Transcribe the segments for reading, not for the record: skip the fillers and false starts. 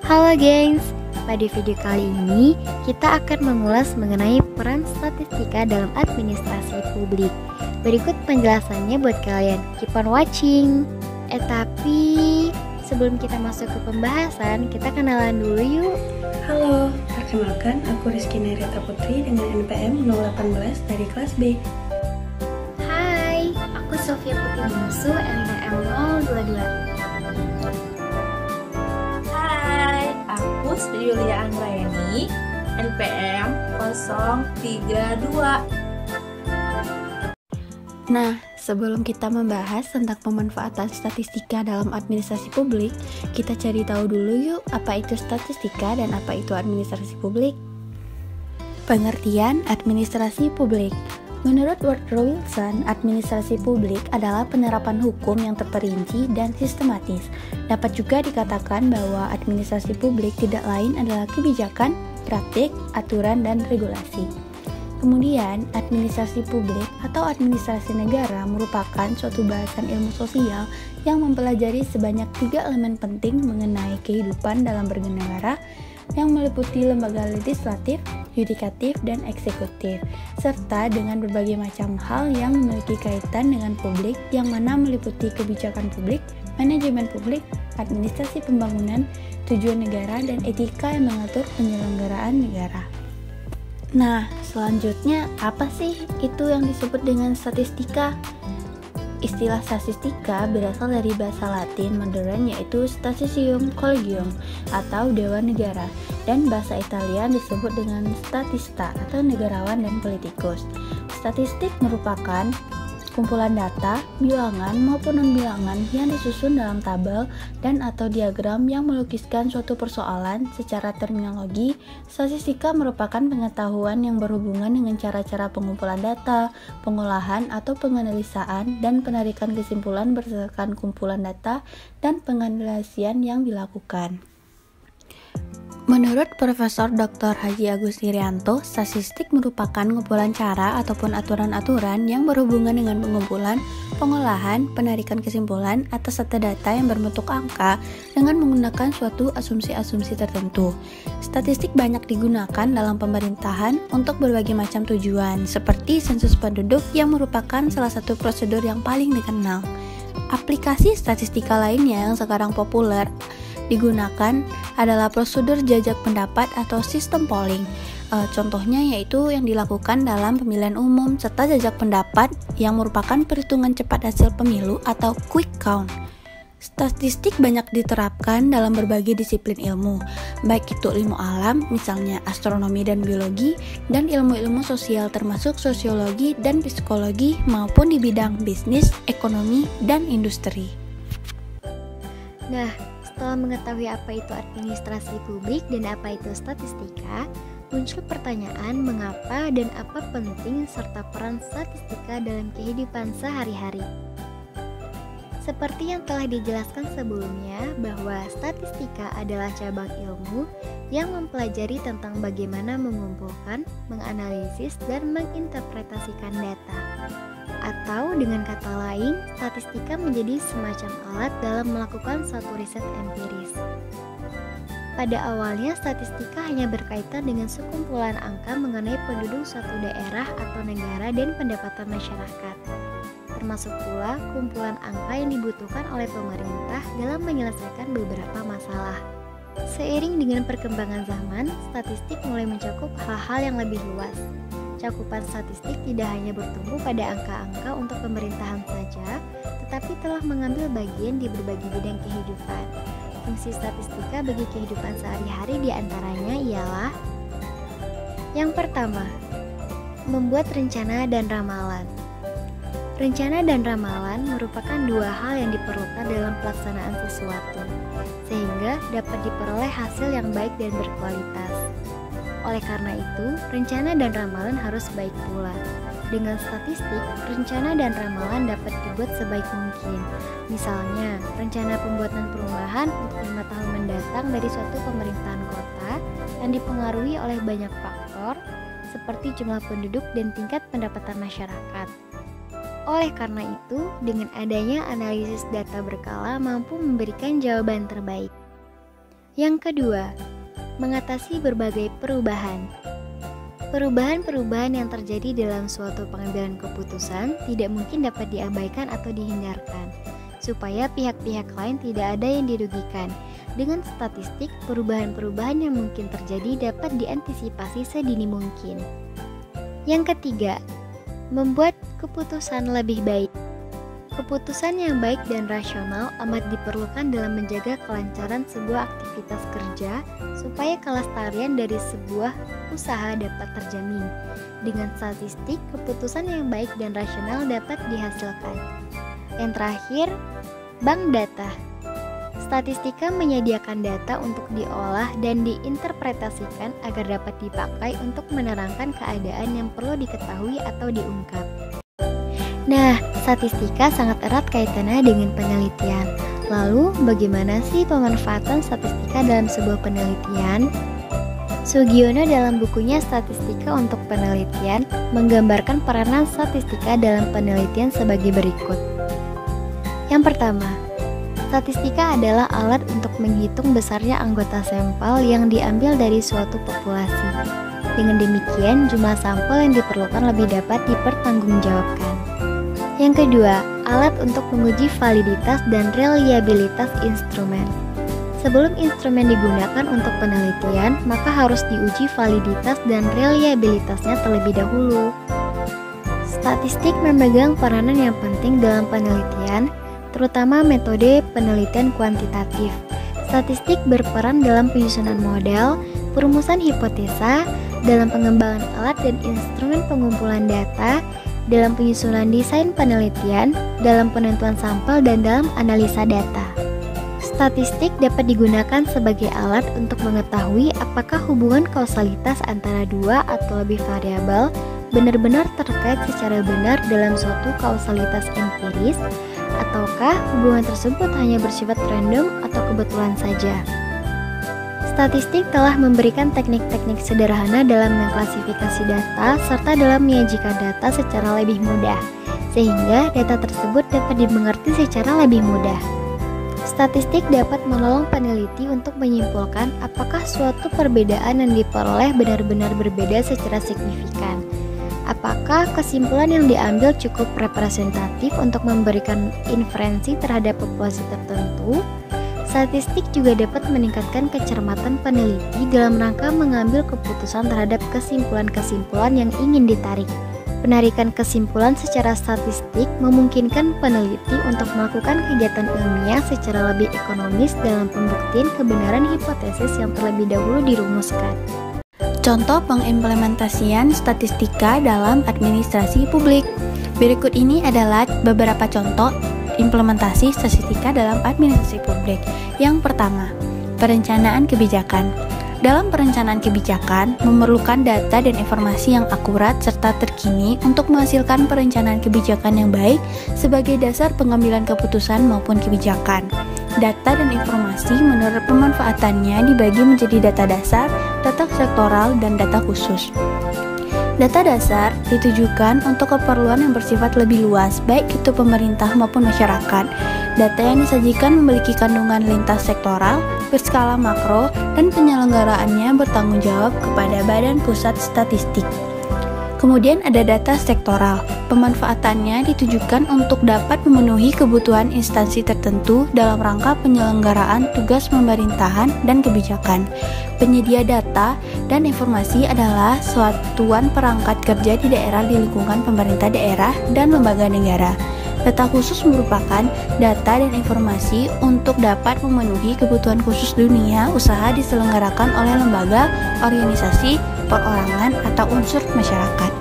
Halo gengs, pada video kali ini kita akan mengulas mengenai peran statistika dalam administrasi publik. Berikut penjelasannya buat kalian, keep on watching. Tapi sebelum kita masuk ke pembahasan, kita kenalan dulu yuk. Halo, perkenalkan aku Rizky Nerita Putri dengan NPM 018 dari kelas B. Hai, aku Sofia Putri Bungsu, NPM 022. Hai, aku Sri Yulia Anggraeni, NPM 032. Nah, sebelum kita membahas tentang pemanfaatan statistika dalam administrasi publik, kita cari tahu dulu yuk apa itu statistika dan apa itu administrasi publik. Pengertian administrasi publik. Menurut Woodrow Wilson, administrasi publik adalah penerapan hukum yang terperinci dan sistematis. Dapat juga dikatakan bahwa administrasi publik tidak lain adalah kebijakan, praktik, aturan, dan regulasi. Kemudian, administrasi publik atau administrasi negara merupakan suatu bahasan ilmu sosial yang mempelajari sebanyak 3 elemen penting mengenai kehidupan dalam bernegara yang meliputi lembaga legislatif, yudikatif, dan eksekutif, serta dengan berbagai macam hal yang memiliki kaitan dengan publik yang mana meliputi kebijakan publik, manajemen publik, administrasi pembangunan, tujuan negara, dan etika yang mengatur penyelenggaraan negara. Nah, selanjutnya apa sih itu yang disebut dengan statistika? Istilah statistika berasal dari bahasa Latin modern yaitu statisium collegium atau dewan negara, dan bahasa Italia disebut dengan statista atau negarawan dan politikus. Statistik merupakan kumpulan data, bilangan maupun non-bilangan yang disusun dalam tabel dan atau diagram yang melukiskan suatu persoalan. Secara terminologi, statistika merupakan pengetahuan yang berhubungan dengan cara-cara pengumpulan data, pengolahan atau penganalisaan, dan penarikan kesimpulan berdasarkan kumpulan data dan penganalisian yang dilakukan. Menurut Profesor Dr. Haji Agus Irianto, statistik merupakan kumpulan cara ataupun aturan-aturan yang berhubungan dengan pengumpulan, pengolahan, penarikan kesimpulan atas data yang berbentuk angka dengan menggunakan suatu asumsi-asumsi tertentu. Statistik banyak digunakan dalam pemerintahan untuk berbagai macam tujuan, seperti sensus penduduk yang merupakan salah satu prosedur yang paling dikenal. Aplikasi statistika lainnya yang sekarang populer digunakan adalah prosedur jajak pendapat atau sistem polling. Contohnya yaitu yang dilakukan dalam pemilihan umum serta jajak pendapat yang merupakan perhitungan cepat hasil pemilu atau quick count. Statistik banyak diterapkan dalam berbagai disiplin ilmu, baik itu ilmu alam, misalnya astronomi dan biologi, dan ilmu-ilmu sosial termasuk sosiologi dan psikologi, maupun di bidang bisnis, ekonomi, dan industri. Nah, setelah mengetahui apa itu administrasi publik dan apa itu statistika, muncul pertanyaan mengapa dan apa penting serta peran statistika dalam kehidupan sehari-hari. Seperti yang telah dijelaskan sebelumnya, bahwa statistika adalah cabang ilmu yang mempelajari tentang bagaimana mengumpulkan, menganalisis, dan menginterpretasikan data. Atau dengan kata lain, statistika menjadi semacam alat dalam melakukan suatu riset empiris. Pada awalnya, statistika hanya berkaitan dengan sekumpulan angka mengenai penduduk suatu daerah atau negara dan pendapatan masyarakat, termasuk pula kumpulan angka yang dibutuhkan oleh pemerintah dalam menyelesaikan beberapa masalah. Seiring dengan perkembangan zaman, statistik mulai mencakup hal-hal yang lebih luas. Cakupan statistik tidak hanya bertumbuh pada angka-angka untuk pemerintahan saja, tetapi telah mengambil bagian di berbagai bidang kehidupan. Fungsi statistika bagi kehidupan sehari-hari diantaranya ialah: yang pertama, membuat rencana dan ramalan. Rencana dan ramalan merupakan dua hal yang diperlukan dalam pelaksanaan sesuatu, sehingga dapat diperoleh hasil yang baik dan berkualitas. Oleh karena itu, rencana dan ramalan harus baik pula. Dengan statistik, rencana dan ramalan dapat dibuat sebaik mungkin. Misalnya, rencana pembuatan perumahan untuk 5 tahun mendatang dari suatu pemerintahan kota yang dipengaruhi oleh banyak faktor, seperti jumlah penduduk dan tingkat pendapatan masyarakat. Oleh karena itu, dengan adanya analisis data berkala mampu memberikan jawaban terbaik. Yang kedua, mengatasi berbagai perubahan. Perubahan-perubahan yang terjadi dalam suatu pengambilan keputusan tidak mungkin dapat diabaikan atau dihindarkan, supaya pihak-pihak lain tidak ada yang dirugikan. Dengan statistik, perubahan-perubahan yang mungkin terjadi dapat diantisipasi sedini mungkin. Yang ketiga, membuat keputusan lebih baik. Keputusan yang baik dan rasional amat diperlukan dalam menjaga kelancaran sebuah aktivitas kerja supaya kelestarian dari sebuah usaha dapat terjamin. Dengan statistik, keputusan yang baik dan rasional dapat dihasilkan. Yang terakhir, bank data. Statistika menyediakan data untuk diolah dan diinterpretasikan agar dapat dipakai untuk menerangkan keadaan yang perlu diketahui atau diungkap. Nah, statistika sangat erat kaitannya dengan penelitian. Lalu, bagaimana sih pemanfaatan statistika dalam sebuah penelitian? Sugiono dalam bukunya Statistika untuk Penelitian menggambarkan peranan statistika dalam penelitian sebagai berikut. Yang pertama, statistika adalah alat untuk menghitung besarnya anggota sampel yang diambil dari suatu populasi. Dengan demikian, jumlah sampel yang diperlukan lebih dapat dipertanggungjawabkan. Yang kedua, alat untuk menguji validitas dan reliabilitas instrumen. Sebelum instrumen digunakan untuk penelitian, maka harus diuji validitas dan reliabilitasnya terlebih dahulu. Statistik memegang peranan yang penting dalam penelitian, terutama metode penelitian kuantitatif. Statistik berperan dalam penyusunan model, perumusan hipotesa, dalam pengembangan alat dan instrumen pengumpulan data, dalam penyusunan desain penelitian, dalam penentuan sampel, dan dalam analisa data. Statistik dapat digunakan sebagai alat untuk mengetahui apakah hubungan kausalitas antara dua atau lebih variabel benar-benar terkait secara benar dalam suatu kausalitas empiris, ataukah hubungan tersebut hanya bersifat random atau kebetulan saja. Statistik telah memberikan teknik-teknik sederhana dalam mengklasifikasi data serta dalam menyajikan data secara lebih mudah, sehingga data tersebut dapat dimengerti secara lebih mudah. Statistik dapat menolong peneliti untuk menyimpulkan apakah suatu perbedaan yang diperoleh benar-benar berbeda secara signifikan. Apakah kesimpulan yang diambil cukup representatif untuk memberikan inferensi terhadap populasi tertentu? Statistik juga dapat meningkatkan kecermatan peneliti dalam rangka mengambil keputusan terhadap kesimpulan-kesimpulan yang ingin ditarik. Penarikan kesimpulan secara statistik memungkinkan peneliti untuk melakukan kegiatan ilmiah secara lebih ekonomis dalam pembuktian kebenaran hipotesis yang terlebih dahulu dirumuskan. Contoh pengimplementasian statistika dalam administrasi publik. Berikut ini adalah beberapa contoh implementasi statistika dalam administrasi publik. Yang pertama, perencanaan kebijakan. Dalam perencanaan kebijakan, memerlukan data dan informasi yang akurat serta terkini untuk menghasilkan perencanaan kebijakan yang baik sebagai dasar pengambilan keputusan maupun kebijakan. Data dan informasi menurut pemanfaatannya dibagi menjadi data dasar, data sektoral, dan data khusus. Data dasar ditujukan untuk keperluan yang bersifat lebih luas, baik itu pemerintah maupun masyarakat. Data yang disajikan memiliki kandungan lintas sektoral, berskala makro, dan penyelenggaraannya bertanggung jawab kepada Badan Pusat Statistik. Kemudian ada data sektoral. Pemanfaatannya ditujukan untuk dapat memenuhi kebutuhan instansi tertentu dalam rangka penyelenggaraan tugas pemerintahan dan kebijakan. Penyedia data dan informasi adalah satuan perangkat kerja di daerah di lingkungan pemerintah daerah dan lembaga negara. Data khusus merupakan data dan informasi untuk dapat memenuhi kebutuhan khusus dunia usaha diselenggarakan oleh lembaga, organisasi, perorangan, atau unsur masyarakat.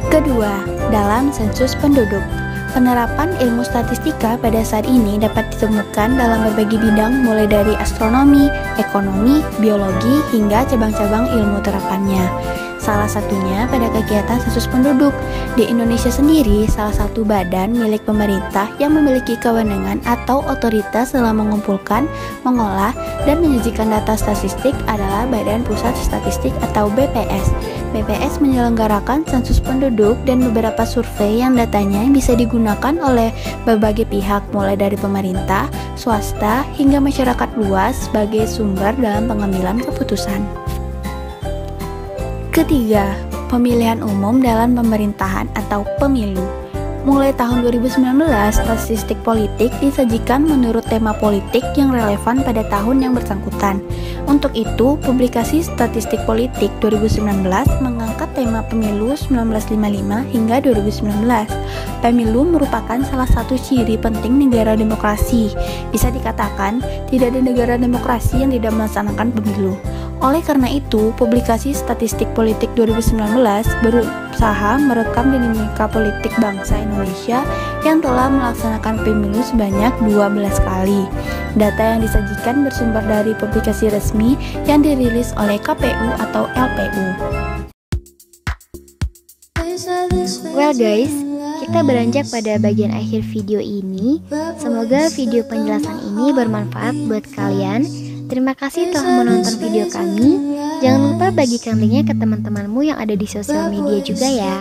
Kedua, dalam sensus penduduk. Penerapan ilmu statistika pada saat ini dapat ditemukan dalam berbagai bidang mulai dari astronomi, ekonomi, biologi, hingga cabang-cabang ilmu terapannya. Salah satunya pada kegiatan sensus penduduk. Di Indonesia sendiri, salah satu badan milik pemerintah yang memiliki kewenangan atau otoritas dalam mengumpulkan, mengolah, dan menyajikan data statistik adalah Badan Pusat Statistik atau BPS. BPS menyelenggarakan sensus penduduk dan beberapa survei yang datanya bisa digunakan oleh berbagai pihak mulai dari pemerintah, swasta, hingga masyarakat luas sebagai sumber dalam pengambilan keputusan. Ketiga, pemilihan umum dalam pemerintahan atau pemilu. Mulai tahun 2019, statistik politik disajikan menurut tema politik yang relevan pada tahun yang bersangkutan. Untuk itu, publikasi Statistik Politik 2019 mengangkat tema pemilu 1955 hingga 2019. Pemilu merupakan salah satu ciri penting negara demokrasi. Bisa dikatakan, tidak ada negara demokrasi yang tidak melaksanakan pemilu. Oleh karena itu, publikasi Statistik Politik 2019 berusaha merekam dinamika politik bangsa Indonesia yang telah melaksanakan pemilu sebanyak 12 kali. Data yang disajikan bersumber dari publikasi resmi yang dirilis oleh KPU atau LPU. Well guys, kita beranjak pada bagian akhir video ini. Semoga video penjelasan ini bermanfaat buat kalian. Terima kasih telah menonton video kami. Jangan lupa bagikan linknya ke teman-temanmu yang ada di sosial media juga ya.